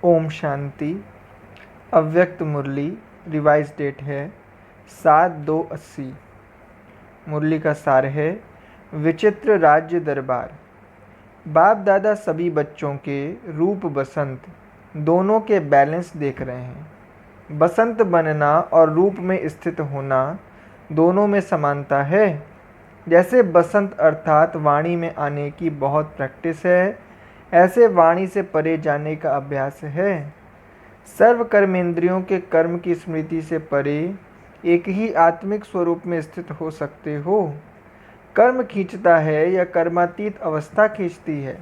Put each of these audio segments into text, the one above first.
ओम शांति। अव्यक्त मुरली revise date है 7/2/80। मुरली का सार है विचित्र राज्य दरबार। बाप दादा सभी बच्चों के रूप बसंत दोनों के बैलेंस देख रहे हैं। बसंत बनना और रूप में स्थित होना दोनों में समानता है। जैसे बसंत अर्थात वाणी में आने की बहुत प्रैक्टिस है, ऐसे वाणी से परे जाने का अभ्यास है। सर्व कर्मेंद्रियों के कर्म की स्मृति से परे एक ही आत्मिक स्वरूप में स्थित हो सकते हो। कर्म खींचता है या कर्मातीत अवस्था खींचती है।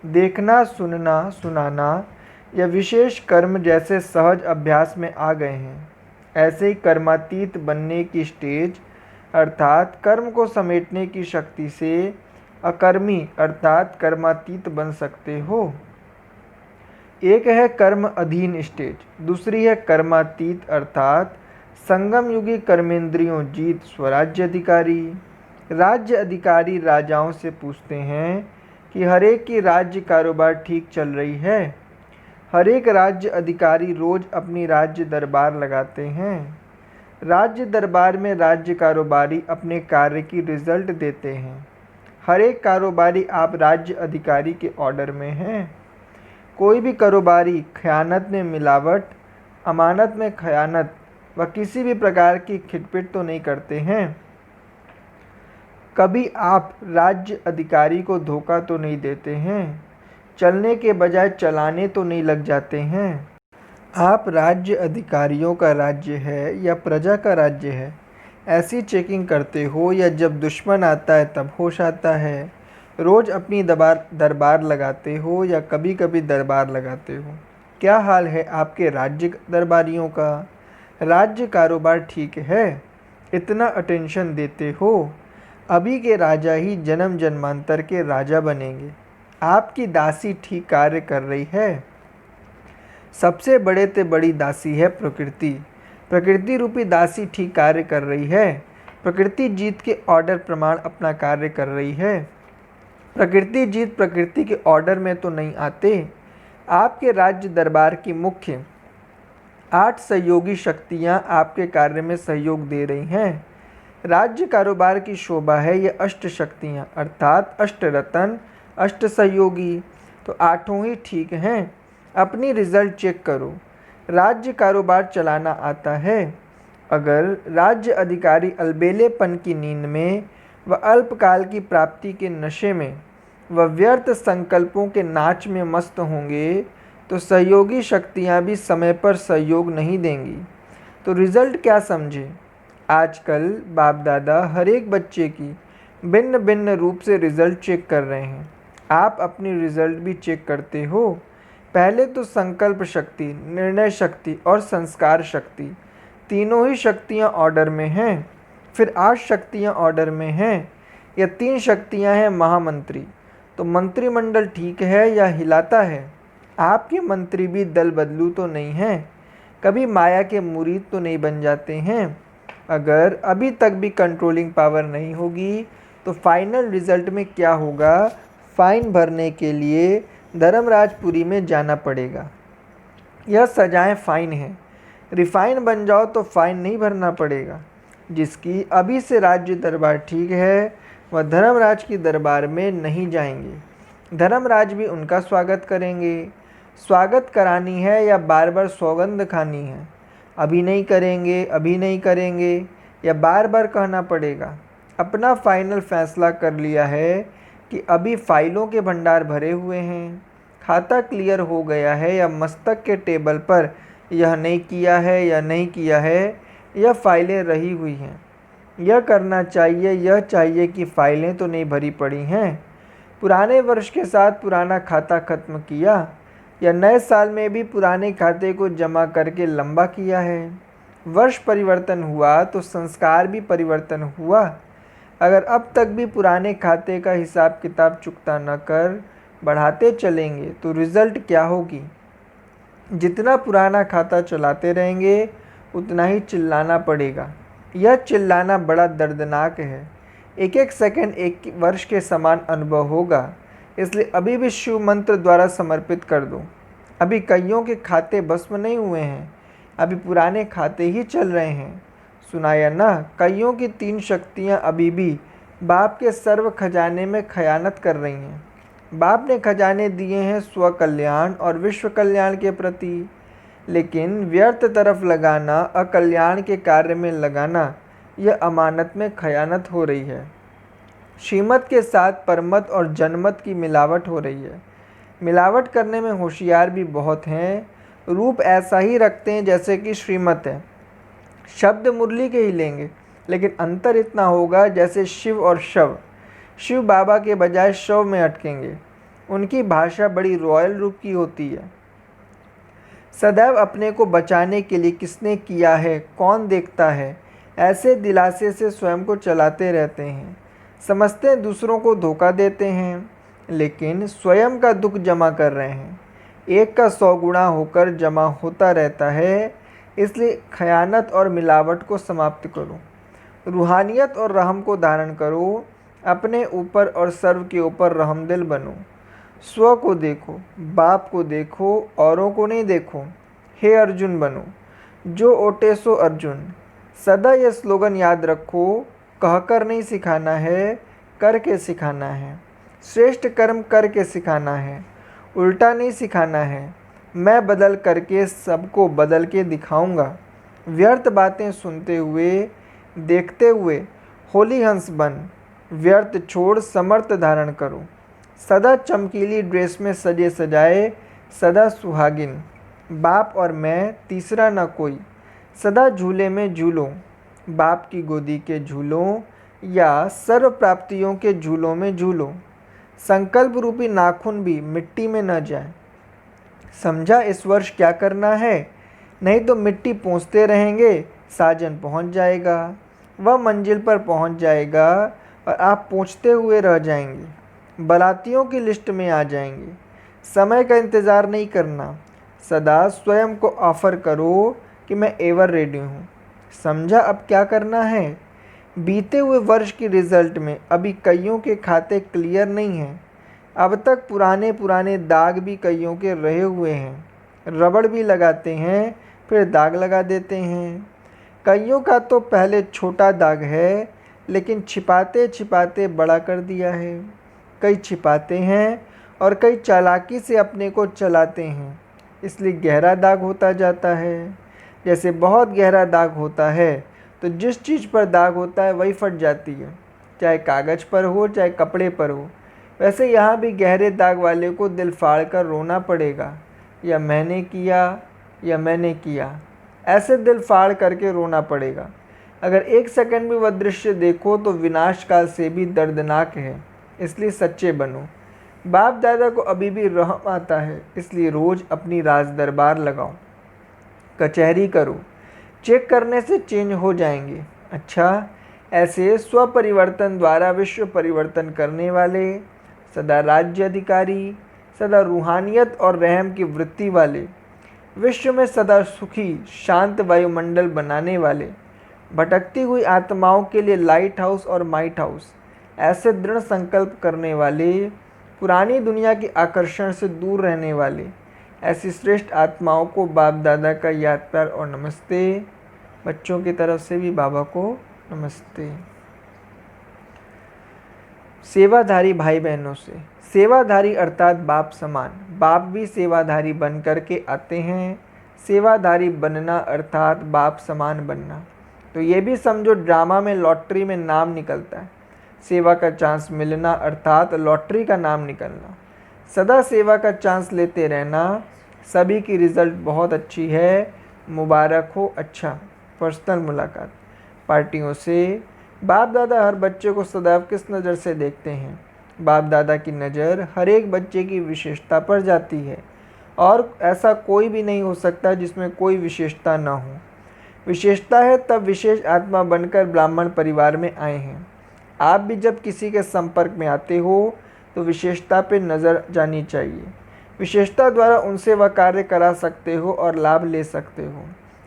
देखना, सुनना, सुनाना या विशेष कर्म जैसे सहज अभ्यास में आ गए हैं, ऐसे ही कर्मातीत बनने की स्टेज अर्थात कर्म को समेटने की शक्ति से अकर्मी अर्थात कर्मातीत बन सकते हो। एक है कर्म अधीन स्टेज, दूसरी है कर्मातीत अर्थात संगम युगी कर्मेंद्रियों जीत स्वराज्य अधिकारी। राज्य अधिकारी राजाओं से पूछते हैं कि हरेक की राज्य कारोबार ठीक चल रही है। हरेक राज्य अधिकारी रोज अपनी राज्य दरबार लगाते हैं। राज्य दरबार में राज्य कारोबारी अपने कार्य की रिजल्ट देते हैं। हरेक कारोबारी आप राज्य अधिकारी के ऑर्डर में हैं। कोई भी कारोबारी खयानत में मिलावट, अमानत में खयानत व किसी भी प्रकार की खिटपिट तो नहीं करते हैं। कभी आप राज्य अधिकारी को धोखा तो नहीं देते हैं। चलने के बजाय चलाने तो नहीं लग जाते हैं। आप राज्य अधिकारियों का राज्य है या प्रजा का राज्य है, ऐसी चेकिंग करते हो या जब दुश्मन आता है तब होश आता है। रोज़ अपनी दरबार लगाते हो या कभी कभी दरबार लगाते हो। क्या हाल है आपके राज्य दरबारियों का? राज्य कारोबार ठीक है? इतना अटेंशन देते हो? अभी के राजा ही जन्म जन्मांतर के राजा बनेंगे। आपकी दासी ठीक कार्य कर रही है। सबसे बड़े से बड़ी दासी है प्रकृति। प्रकृति रूपी दासी ठीक कार्य कर रही है। प्रकृति जीत के ऑर्डर प्रमाण अपना कार्य कर रही है। प्रकृति जीत प्रकृति के ऑर्डर में तो नहीं आते। आपके राज्य दरबार की मुख्य 8 सहयोगी शक्तियाँ आपके कार्य में सहयोग दे रही हैं। राज्य कारोबार की शोभा है ये अष्ट शक्तियाँ अर्थात अष्ट रतन, अष्ट सहयोगी, तो 8 ही ठीक हैं। अपनी रिजल्ट चेक करो। राज्य कारोबार चलाना आता है। अगर राज्य अधिकारी अलबेलेपन की नींद में व अल्पकाल की प्राप्ति के नशे में व व्यर्थ संकल्पों के नाच में मस्त होंगे तो सहयोगी शक्तियाँ भी समय पर सहयोग नहीं देंगी। तो रिजल्ट क्या समझे? आजकल बाप दादा हर एक बच्चे की भिन्न भिन्न रूप से रिजल्ट चेक कर रहे हैं। आप अपनी रिजल्ट भी चेक करते हो। पहले तो संकल्प शक्ति, निर्णय शक्ति और संस्कार शक्ति, तीनों ही शक्तियाँ ऑर्डर में हैं। फिर 8 शक्तियाँ ऑर्डर में हैं। या 3 शक्तियाँ हैं महामंत्री। तो मंत्रिमंडल ठीक है या हिलाता है? आपके मंत्री भी दल बदलू तो नहीं हैं। कभी माया के मुरीद तो नहीं बन जाते हैं। अगर अभी तक भी कंट्रोलिंग पावर नहीं होगी तो फाइनल रिजल्ट में क्या होगा? फाइन भरने के लिए धर्मराजपुरी में जाना पड़ेगा। यह सजाएं फाइन है। रिफाइन बन जाओ तो फाइन नहीं भरना पड़ेगा। जिसकी अभी से राज्य दरबार ठीक है वह धर्मराज की दरबार में नहीं जाएंगे। धर्मराज भी उनका स्वागत करेंगे। स्वागत करानी है या बार बार सौगंध खानी है? अभी नहीं करेंगे, अभी नहीं करेंगे या बार बार कहना पड़ेगा? अपना फाइनल फैसला कर लिया है कि अभी फाइलों के भंडार भरे हुए हैं, खाता क्लियर हो गया है या मस्तक के टेबल पर यह नहीं किया है या नहीं किया है, यह फाइलें रही हुई हैं। यह करना चाहिए, यह चाहिए कि फाइलें तो नहीं भरी पड़ी हैं। पुराने वर्ष के साथ पुराना खाता खत्म किया या नए साल में भी पुराने खाते को जमा करके लंबा किया है। वर्ष परिवर्तन हुआ तो संस्कार भी परिवर्तन हुआ। अगर अब तक भी पुराने खाते का हिसाब किताब चुकता न कर बढ़ाते चलेंगे तो रिज़ल्ट क्या होगी? जितना पुराना खाता चलाते रहेंगे उतना ही चिल्लाना पड़ेगा। यह चिल्लाना बड़ा दर्दनाक है। एक एक सेकंड एक वर्ष के समान अनुभव होगा। इसलिए अभी भी शिव मंत्र द्वारा समर्पित कर दो। अभी कईयों के खाते भस्म नहीं हुए हैं, अभी पुराने खाते ही चल रहे हैं। सुनाया ना, कईयों की 3 शक्तियाँ अभी भी बाप के सर्व खजाने में खयानत कर रही हैं। बाप ने खजाने दिए हैं स्व कल्याण और विश्व कल्याण के प्रति, लेकिन व्यर्थ तरफ लगाना, अकल्याण के कार्य में लगाना, यह अमानत में खयानत हो रही है। श्रीमत के साथ परमत और जनमत की मिलावट हो रही है। मिलावट करने में होशियार भी बहुत हैं। रूप ऐसा ही रखते हैं जैसे कि श्रीमत है, शब्द मुरली के ही लेंगे, लेकिन अंतर इतना होगा जैसे शिव और शव। शिव बाबा के बजाय शव में अटकेंगे। उनकी भाषा बड़ी रॉयल रूप की होती है। सदैव अपने को बचाने के लिए किसने किया है, कौन देखता है, ऐसे दिलासे से स्वयं को चलाते रहते हैं। समझते हैं दूसरों को धोखा देते हैं, लेकिन स्वयं का दुख जमा कर रहे हैं। एक का 100 गुना होकर जमा होता रहता है। इसलिए खयानत और मिलावट को समाप्त करो, रूहानियत और रहम को धारण करो। अपने ऊपर और सर्व के ऊपर रहमदिल बनो। स्व को देखो, बाप को देखो, औरों को नहीं देखो। हे अर्जुन बनो, जो ओटे सो अर्जुन। सदा यह स्लोगन याद रखो, कहकर नहीं सिखाना है, करके सिखाना है। श्रेष्ठ कर्म करके सिखाना है, उल्टा नहीं सिखाना है। मैं बदल करके सबको बदल के दिखाऊंगा। व्यर्थ बातें सुनते हुए, देखते हुए होली हंस बन। व्यर्थ छोड़ समर्थ धारण करो। सदा चमकीली ड्रेस में सजे सजाए, सदा सुहागिन। बाप और मैं, तीसरा न कोई। सदा झूले में झूलो, बाप की गोदी के झूलों या सर्व प्राप्तियों के झूलों में झूलो। संकल्प रूपी नाखून भी मिट्टी में न जाए। समझा इस वर्ष क्या करना है? नहीं तो मिट्टी पोंछते रहेंगे, साजन पहुंच जाएगा, वह मंजिल पर पहुंच जाएगा और आप पोंछते हुए रह जाएंगे, बरातियों की लिस्ट में आ जाएंगे। समय का इंतज़ार नहीं करना, सदा स्वयं को ऑफ़र करो कि मैं एवर रेडी हूँ। समझा अब क्या करना है? बीते हुए वर्ष की रिज़ल्ट में अभी कईयों के खाते क्लियर नहीं हैं। अब तक पुराने पुराने दाग भी कईयों के रहे हुए हैं। रबड़ भी लगाते हैं, फिर दाग लगा देते हैं। कईयों का तो पहले छोटा दाग है, लेकिन छिपाते छिपाते बड़ा कर दिया है। कई छिपाते हैं और कई चालाकी से अपने को चलाते हैं, इसलिए गहरा दाग होता जाता है। जैसे बहुत गहरा दाग होता है तो जिस चीज़ पर दाग होता है वही फट जाती है, चाहे कागज़ पर हो चाहे कपड़े पर हो। वैसे यहाँ भी गहरे दाग वाले को दिल फाड़ कर रोना पड़ेगा, या मैंने किया या मैंने किया, ऐसे दिल फाड़ करके रोना पड़ेगा। अगर 1 सेकंड भी वह दृश्य देखो तो विनाश काल से भी दर्दनाक है, इसलिए सच्चे बनो। बाप दादा को अभी भी रहम आता है, इसलिए रोज़ अपनी राज दरबार लगाओ, कचहरी करो। चेक करने से चेंज हो जाएंगे। अच्छा, ऐसे स्वपरिवर्तन द्वारा विश्व परिवर्तन करने वाले, सदा राज्य अधिकारी, सदा रूहानियत और रहम की वृत्ति वाले, विश्व में सदा सुखी शांत वायुमंडल बनाने वाले, भटकती हुई आत्माओं के लिए लाइट हाउस और माइट हाउस, ऐसे दृढ़ संकल्प करने वाले, पुरानी दुनिया के आकर्षण से दूर रहने वाले, ऐसी श्रेष्ठ आत्माओं को बाप दादा का याद प्यार और नमस्ते। बच्चों की तरफ से भी बाबा को नमस्ते। सेवाधारी भाई बहनों से, सेवाधारी अर्थात बाप समान। बाप भी सेवाधारी बन कर के आते हैं। सेवाधारी बनना अर्थात बाप समान बनना। तो ये भी समझो ड्रामा में लॉटरी में नाम निकलता है। सेवा का चांस मिलना अर्थात लॉटरी का नाम निकलना। सदा सेवा का चांस लेते रहना। सभी की रिज़ल्ट बहुत अच्छी है, मुबारक हो। अच्छा, पर्सनल मुलाकात। पार्टियों से बाप दादा हर बच्चे को सदैव किस नज़र से देखते हैं? बाप दादा की नज़र हर एक बच्चे की विशेषता पर जाती है, और ऐसा कोई भी नहीं हो सकता जिसमें कोई विशेषता ना हो। विशेषता है तब विशेष आत्मा बनकर ब्राह्मण परिवार में आए हैं। आप भी जब किसी के संपर्क में आते हो तो विशेषता पे नज़र जानी चाहिए। विशेषता द्वारा उनसे वह कार्य करा सकते हो और लाभ ले सकते हो।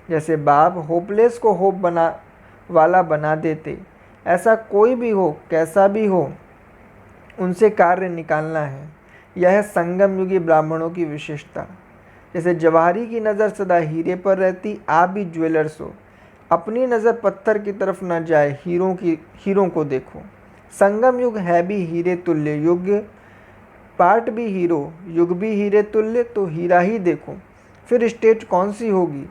जैसे बाप होपलेस को होप वाला बना देते, ऐसा कोई भी हो, कैसा भी हो, उनसे कार्य निकालना है। यह है संगम युगी ब्राह्मणों की विशेषता। जैसे जवाहरी की नज़र सदा हीरे पर रहती, आप भी ज्वेलर्स हो, अपनी नज़र पत्थर की तरफ न जाए, हीरों को देखो। संगम युग है भी हीरे तुल्य युग, पार्ट भी हीरो, युग भी हीरे तुल्य, तो हीरा ही देखो। फिर स्टेज कौन सी होगी,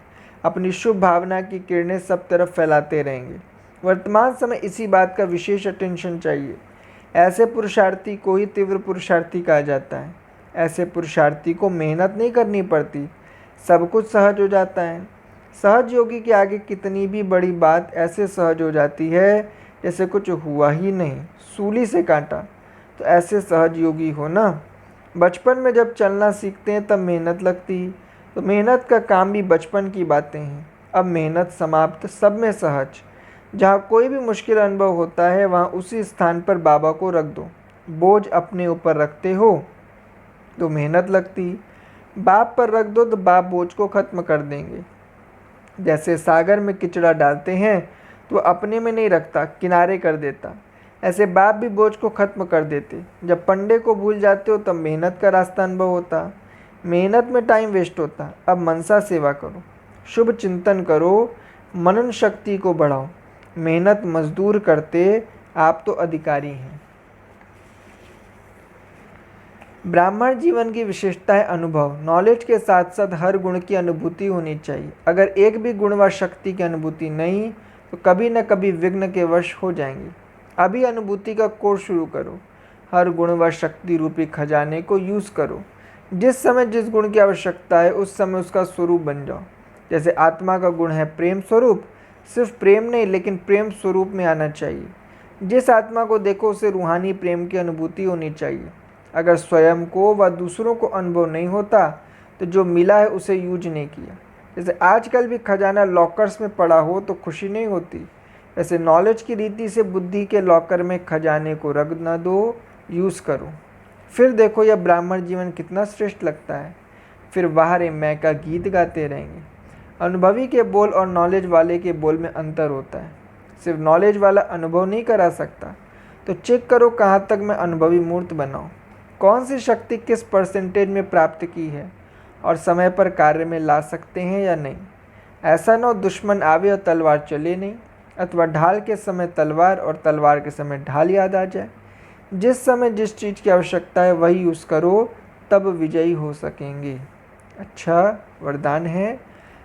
अपनी शुभ भावना की किरणें सब तरफ फैलाते रहेंगे। वर्तमान समय इसी बात का विशेष अटेंशन चाहिए। ऐसे पुरुषार्थी को ही तीव्र पुरुषार्थी कहा जाता है। ऐसे पुरुषार्थी को मेहनत नहीं करनी पड़ती, सब कुछ सहज हो जाता है। सहज योगी के आगे कितनी भी बड़ी बात ऐसे सहज हो जाती है जैसे कुछ हुआ ही नहीं, सूली से काटा। तो ऐसे सहज योगी हो ना। बचपन में जब चलना सीखते हैं तब मेहनत लगती, तो मेहनत का काम भी बचपन की बातें हैं। अब मेहनत समाप्त, सब में सहज। जहाँ कोई भी मुश्किल अनुभव होता है वहाँ उसी स्थान पर बाबा को रख दो। बोझ अपने ऊपर रखते हो तो मेहनत लगती, बाप पर रख दो तो बाप बोझ को ख़त्म कर देंगे। जैसे सागर में किचड़ा डालते हैं तो अपने में नहीं रखता, किनारे कर देता, ऐसे बाप भी बोझ को ख़त्म कर देते। जब पंडे को भूल जाते हो तब मेहनत का रास्ता अनुभव होता, मेहनत में टाइम वेस्ट होता। अब मनसा सेवा करो, शुभ चिंतन करो, मनन शक्ति को बढ़ाओ। मेहनत मजदूर करते, आप तो अधिकारी हैं। ब्राह्मण जीवन की विशेषता है अनुभव। नॉलेज के साथ साथ हर गुण की अनुभूति होनी चाहिए। अगर एक भी गुण व शक्ति की अनुभूति नहीं तो कभी न कभी विघ्न के वश हो जाएंगे। अभी अनुभूति का कोर्स शुरू करो, हर गुण व शक्ति रूपी खजाने को यूज़ करो। जिस समय जिस गुण की आवश्यकता है उस समय उसका स्वरूप बन जाओ। जैसे आत्मा का गुण है प्रेम स्वरूप, सिर्फ प्रेम नहीं लेकिन प्रेम स्वरूप में आना चाहिए। जिस आत्मा को देखो उसे रूहानी प्रेम की अनुभूति होनी चाहिए। अगर स्वयं को व दूसरों को अनुभव नहीं होता तो जो मिला है उसे यूज नहीं किया। जैसे आजकल भी खजाना लॉकर्स में पड़ा हो तो खुशी नहीं होती, ऐसे नॉलेज की रीति से बुद्धि के लॉकर में खजाने को रख न दो, यूज़ करो। फिर देखो यह ब्राह्मण जीवन कितना श्रेष्ठ लगता है। फिर बाहर मैं का गीत गाते रहेंगे। अनुभवी के बोल और नॉलेज वाले के बोल में अंतर होता है। सिर्फ नॉलेज वाला अनुभव नहीं करा सकता, तो चेक करो कहाँ तक मैं अनुभवी मूर्त बनाऊँ, कौन सी शक्ति किस परसेंटेज में प्राप्त की है और समय पर कार्य में ला सकते हैं या नहीं। ऐसा न हो दुश्मन आवे और तलवार चले नहीं, अथवा ढाल के समय तलवार और तलवार के समय ढाल याद आ जाए। जिस समय जिस चीज़ की आवश्यकता है वही यूज़ करो, तब विजयी हो सकेंगे। अच्छा वरदान है,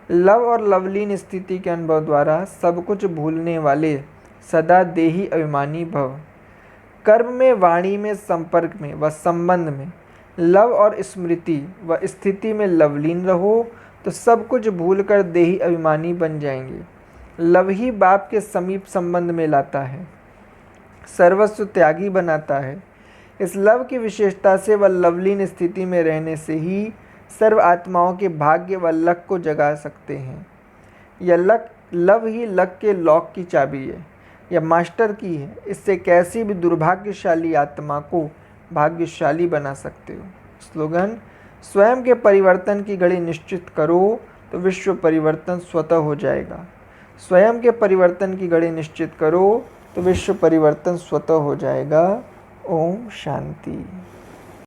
लव और लवलीन स्थिति के अनुभव द्वारा सब कुछ भूलने वाले सदा देही अभिमानी भव। कर्म में, वाणी में, संपर्क में व संबंध में लव और स्मृति व स्थिति में लवलीन रहो तो सब कुछ भूलकर देही अभिमानी बन जाएंगे। लव ही बाप के समीप संबंध में लाता है, सर्वस्व त्यागी बनाता है। इस लव की विशेषता से व लवलीन स्थिति में रहने से ही सर्व आत्माओं के भाग्य व लक को जगा सकते हैं। यह लव ही लक के लॉक की चाबी है, यह मास्टर की है। इससे कैसी भी दुर्भाग्यशाली आत्मा को भाग्यशाली बना सकते हो। स्लोगन, स्वयं के परिवर्तन की घड़ी निश्चित करो तो विश्व परिवर्तन स्वतः हो जाएगा। स्वयं के परिवर्तन की घड़ी निश्चित करो तो विश्व परिवर्तन स्वतः हो जाएगा। ओम शांति।